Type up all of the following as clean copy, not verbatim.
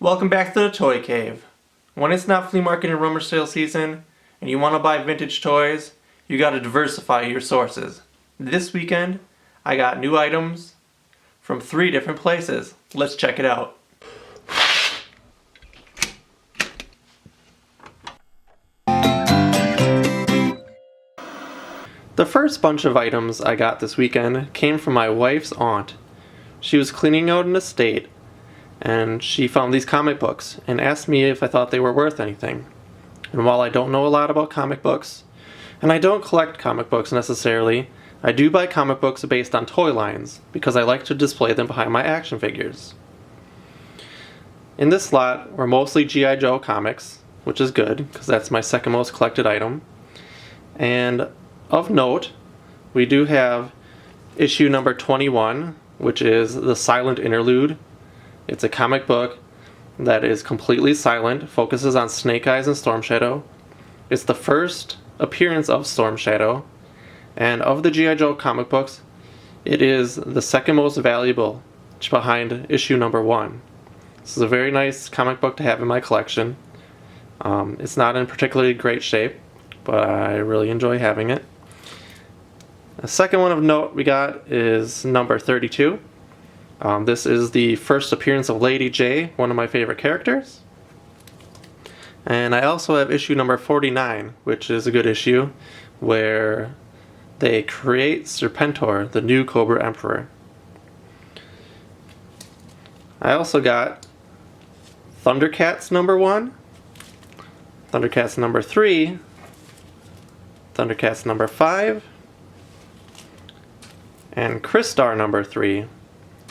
Welcome back to the Toy Cave. When it's not flea market and rumor sale season, and you want to buy vintage toys, you gotta diversify your sources. This weekend, I got new items from 3 different places. Let's check it out. The first bunch of items I got this weekend came from my wife's aunt. She was cleaning out an estate, and she found these comic books and asked me if I thought they were worth anything. And while I don't know a lot about comic books, and I don't collect comic books necessarily, I do buy comic books based on toy lines because I like to display them behind my action figures. In this lot were mostly G.I. Joe comics, which is good because that's my second most collected item. And of note, we do have issue number 21, which is The Silent Interlude. It's a comic book that is completely silent, focuses on Snake Eyes and Storm Shadow. It's the first appearance of Storm Shadow, and of the G.I. Joe comic books, it is the second most valuable, behind issue number 1. This is a very nice comic book to have in my collection. It's not in particularly great shape, but I really enjoy having it. The second one of note we got is number 32. This is the first appearance of Lady J, one of my favorite characters. And I also have issue number 49, which is a good issue, where they create Serpentor, the new Cobra Emperor. I also got Thundercats number 1, Thundercats number 3, Thundercats number 5, and Crystar number 3.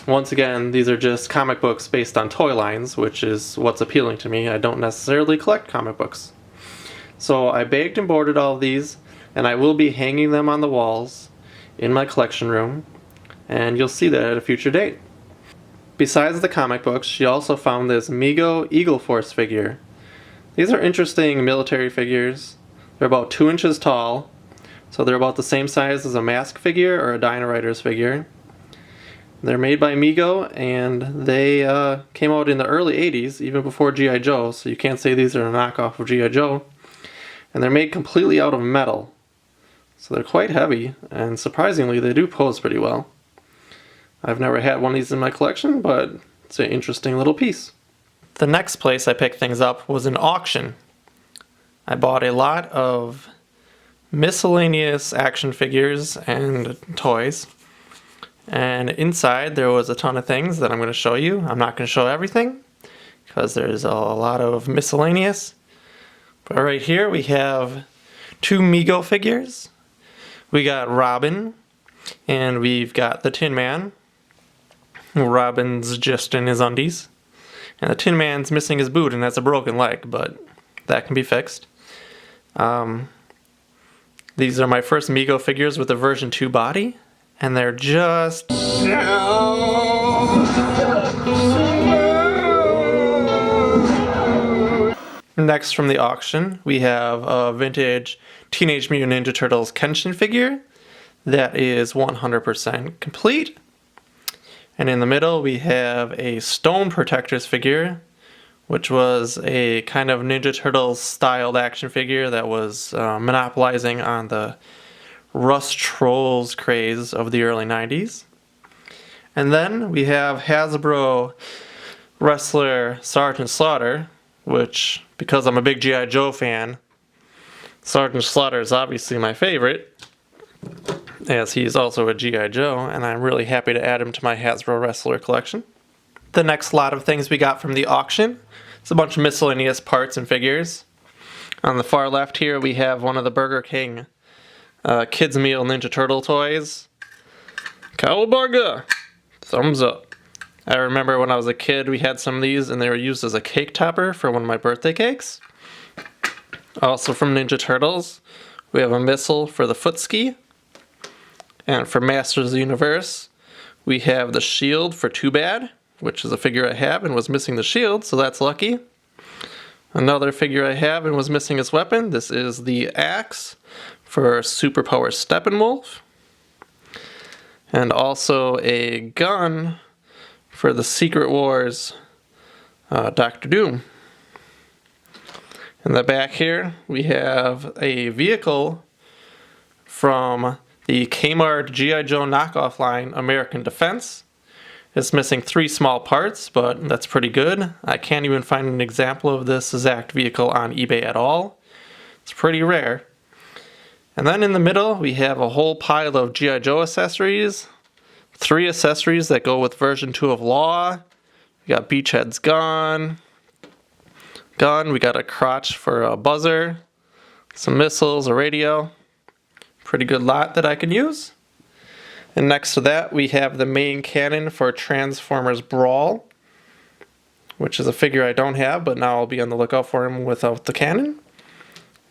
Once again, these are just comic books based on toy lines, which is what's appealing to me. I don't necessarily collect comic books. So I bagged and boarded all of these, and I will be hanging them on the walls in my collection room, and you'll see that at a future date. Besides the comic books, she also found this Mego Eagle Force figure. These are interesting military figures. They're about 2 inches tall, so they're about the same size as a Mask figure or a Dino Riders figure. They're made by Mego, and they came out in the early 80s, even before G.I. Joe, so you can't say these are a knockoff of G.I. Joe. And they're made completely out of metal. So they're quite heavy, and surprisingly they do pose pretty well. I've never had one of these in my collection, but it's an interesting little piece. The next place I picked things up was an auction. I bought a lot of miscellaneous action figures and toys. And inside there was a ton of things that I'm going to show you. I'm not going to show everything because there's a lot of miscellaneous. But right here we have 2 Mego figures. We got Robin, and we've got the Tin Man. Robin's just in his undies. And the Tin Man's missing his boot and has a broken leg, but that can be fixed. These are my first Mego figures with a version 2 body. And they're just... Next from the auction, we have a vintage Teenage Mutant Ninja Turtles Kenshin figure that is 100% complete. And in the middle, we have a Stone Protectors figure, which was a kind of Ninja Turtles styled action figure that was monopolizing on the Rust Trolls craze of the early 90s. And then we have Hasbro wrestler Sergeant Slaughter, which, because I'm a big G.I. Joe fan, Sergeant Slaughter is obviously my favorite, as he's also a G.I. Joe, and I'm really happy to add him to my Hasbro wrestler collection. The next lot of things we got from the auction is a bunch of miscellaneous parts and figures. On the far left here we have one of the Burger King Kids Meal Ninja Turtle toys. Cowabunga! Thumbs up. I remember when I was a kid we had some of these and they were used as a cake topper for one of my birthday cakes. Also from Ninja Turtles, we have a missile for the foot ski. And for Masters of the Universe, we have the shield for Too Bad, which is a figure I have and was missing the shield, so that's lucky. Another figure I have and was missing his weapon. This is the axe for Superpower Steppenwolf. And also a gun for the Secret Wars Dr. Doom. In the back here, we have a vehicle from the Kmart G.I. Joe knockoff line, American Defense. It's missing 3 small parts, but that's pretty good. I can't even find an example of this exact vehicle on eBay at all. It's pretty rare. And then in the middle, we have a whole pile of G.I. Joe accessories. 3 accessories that go with version 2 of Law. We got Beachhead's gun. We got a crotch for a buzzer. Some missiles, a radio. Pretty good lot that I can use. And next to that, we have the main cannon for Transformers Brawl, which is a figure I don't have, but now I'll be on the lookout for him without the cannon.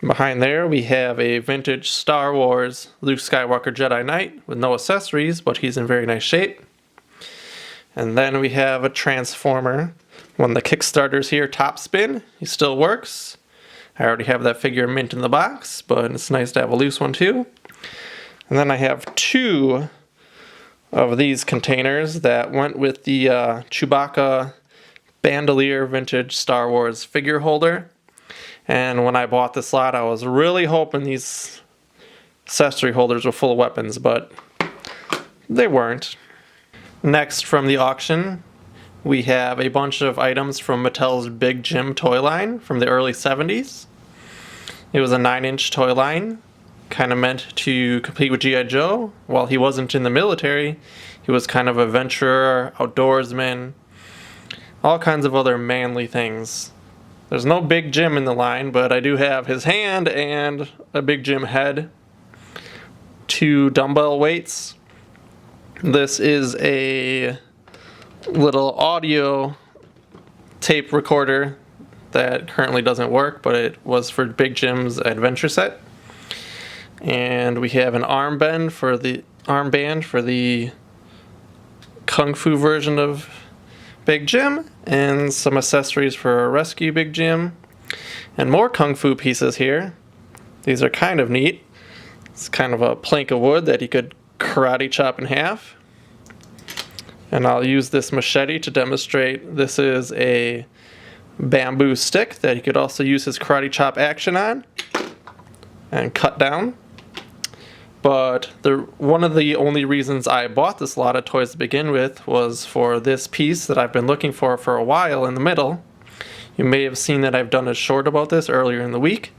Behind there, we have a vintage Star Wars Luke Skywalker Jedi Knight with no accessories, but he's in very nice shape. And then we have a Transformer. One of the Kickstarters here, Top Spin. He still works. I already have that figure mint in the box, but it's nice to have a loose one too. And then I have 2 of these containers that went with the Chewbacca Bandolier vintage Star Wars figure holder. And when I bought this lot, I was really hoping these accessory holders were full of weapons, but they weren't. Next from the auction, we have a bunch of items from Mattel's Big Jim toy line from the early 70s. It was a 9-inch toy line, kind of meant to compete with G.I. Joe. While he wasn't in the military, he was kind of a adventurer, outdoorsman, all kinds of other manly things. There's no Big Jim in the line, but I do have his hand and a Big Jim head. 2 dumbbell weights. This is a little audio tape recorder that currently doesn't work, but it was for Big Jim's adventure set. And we have an armband for the Kung Fu version of Big Jim, and some accessories for a rescue Big Jim, and more Kung Fu pieces here. These are kind of neat. It's kind of a plank of wood that he could karate chop in half. And I'll use this machete to demonstrate this is a bamboo stick that he could also use his karate chop action on and cut down. But one of the only reasons I bought this lot of toys to begin with was for this piece that I've been looking for a while in the middle. You may have seen that I've done a short about this earlier in the week.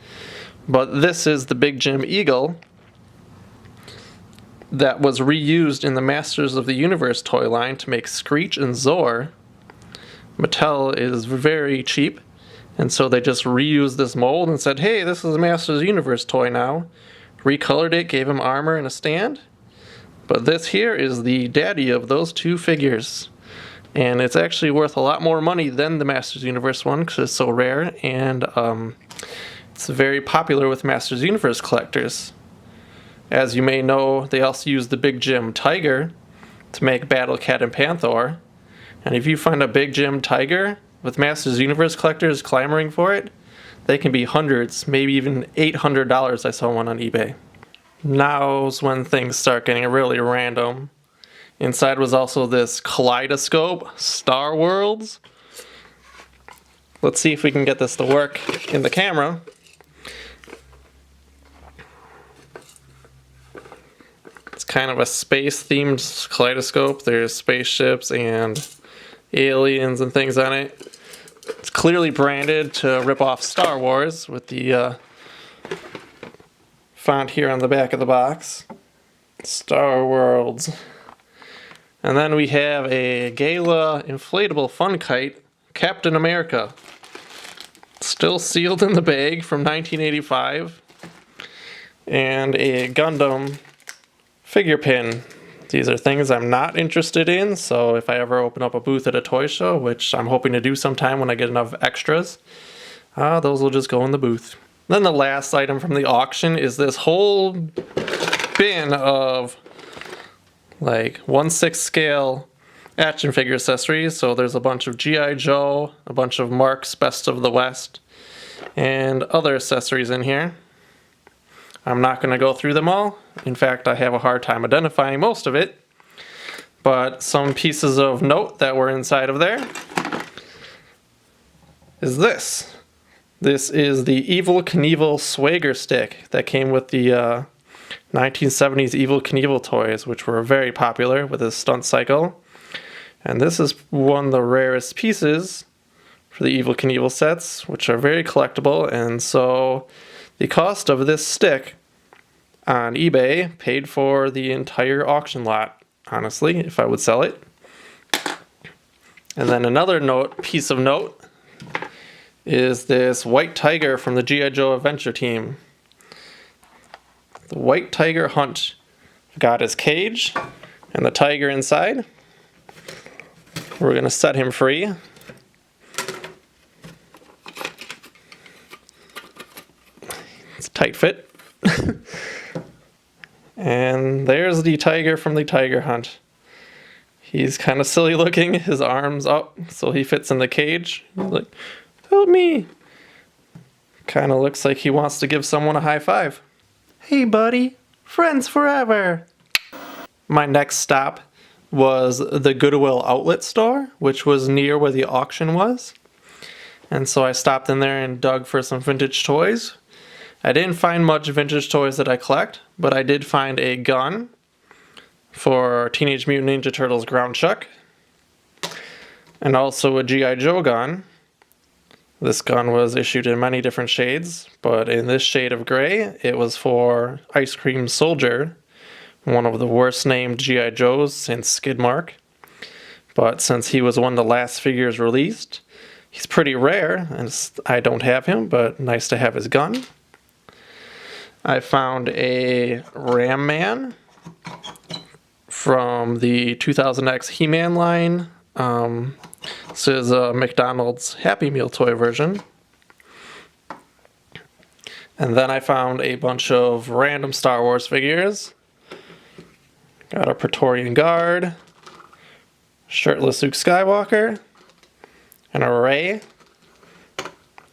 But this is the Big Jim Eagle that was reused in the Masters of the Universe toy line to make Screech and Zor. Mattel is very cheap, and so they just reused this mold and said, hey, this is a Masters of the Universe toy now. Recolored it, gave him armor and a stand. But this here is the daddy of those 2 figures. And it's actually worth a lot more money than the Masters Universe one because it's so rare, and it's very popular with Masters Universe collectors. As you may know, they also use the Big Jim Tiger to make Battle Cat and Panther. And if you find a Big Jim Tiger with Masters Universe collectors clamoring for it, they can be hundreds, maybe even $800. I saw one on eBay. Now's when things start getting really random. Inside was also this kaleidoscope, Star Worlds. Let's see if we can get this to work in the camera. It's kind of a space-themed kaleidoscope. There's spaceships and aliens and things on it. It's clearly branded to rip off Star Wars with the font here on the back of the box. Star Worlds. And then we have a Gala inflatable fun kite, Captain America. Still sealed in the bag from 1985. And a Gundam figure pin. These are things I'm not interested in, so if I ever open up a booth at a toy show, which I'm hoping to do sometime when I get enough extras, those will just go in the booth. Then the last item from the auction is this whole bin of like 1/6 scale action figure accessories. So there's a bunch of G.I. Joe, a bunch of Mark's Best of the West, and other accessories in here. I'm not going to go through them all. In fact, I have a hard time identifying most of it. But some pieces of note that were inside of there. is this. This is the Evel Knievel Swagger stick that came with the 1970s Evel Knievel toys, which were very popular with his stunt cycle. And this is one of the rarest pieces for the Evel Knievel sets, which are very collectible. And so the cost of this stick on eBay paid for the entire auction lot, honestly, if I would sell it. And then another piece of note is this white tiger from the G.I. Joe Adventure Team. The white tiger hunt got his cage and the tiger inside. We're going to set him free. It's a tight fit. And there's the tiger from the tiger hunt. He's kind of silly looking, his arms up so he fits in the cage. He's like, help me. Kind of looks like he wants to give someone a high five. Hey buddy, friends forever. My next stop was the Goodwill Outlet store, which was near where the auction was. And so I stopped in there and dug for some vintage toys. I didn't find much vintage toys that I collect, but I did find a gun for Teenage Mutant Ninja Turtles Ground Chuck, and also a G.I. Joe gun. This gun was issued in many different shades, but in this shade of gray, it was for Ice Cream Soldier, one of the worst named G.I. Joes since Skidmark. But since he was one of the last figures released, he's pretty rare, and I don't have him, but nice to have his gun. I found a Ram Man from the 2000X He-Man line. This is a McDonald's Happy Meal toy version. And then I found a bunch of random Star Wars figures. Got a Praetorian Guard, shirtless Luke Skywalker, an array,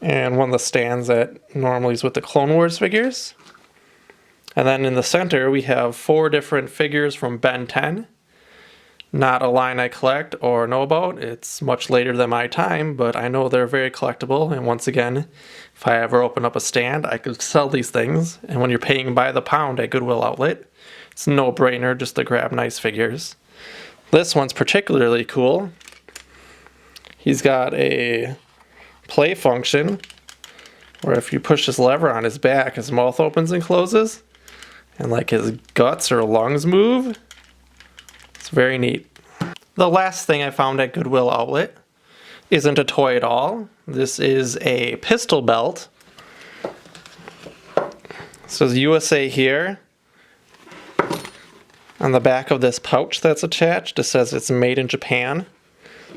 and one of the stands that normally is with the Clone Wars figures. And then in the center we have 4 different figures from Ben 10. Not a line I collect or know about. It's much later than my time, but I know they're very collectible. And once again, if I ever open up a stand, I could sell these things. And when you're paying by the pound at Goodwill Outlet, it's a no-brainer just to grab nice figures. This one's particularly cool. He's got a play function where if you push this lever on his back, his mouth opens and closes. And like his guts or lungs move. It's very neat. The last thing I found at Goodwill Outlet isn't a toy at all. This is a pistol belt. It says USA here. On the back of this pouch that's attached, it says it's made in Japan.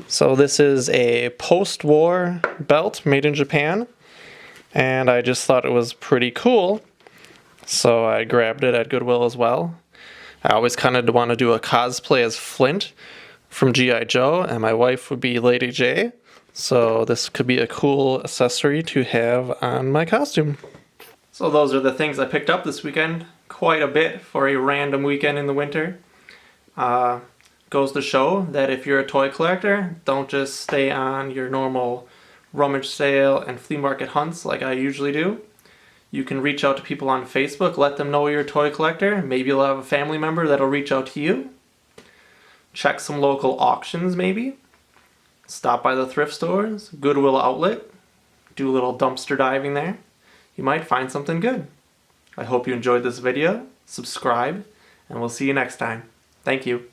So this is a post-war belt made in Japan. And I just thought it was pretty cool. So I grabbed it at Goodwill as well. I always kind of want to do a cosplay as Flint from G.I. Joe, and my wife would be Lady J. So this could be a cool accessory to have on my costume. So those are the things I picked up this weekend. Quite a bit for a random weekend in the winter. Goes to show that if you're a toy collector, don't just stay on your normal rummage sale and flea market hunts like I usually do. You can reach out to people on Facebook, let them know you're a toy collector. Maybe you'll have a family member that'll reach out to you. Check some local auctions maybe. Stop by the thrift stores, Goodwill Outlet. Do a little dumpster diving there. You might find something good. I hope you enjoyed this video. Subscribe, and we'll see you next time. Thank you.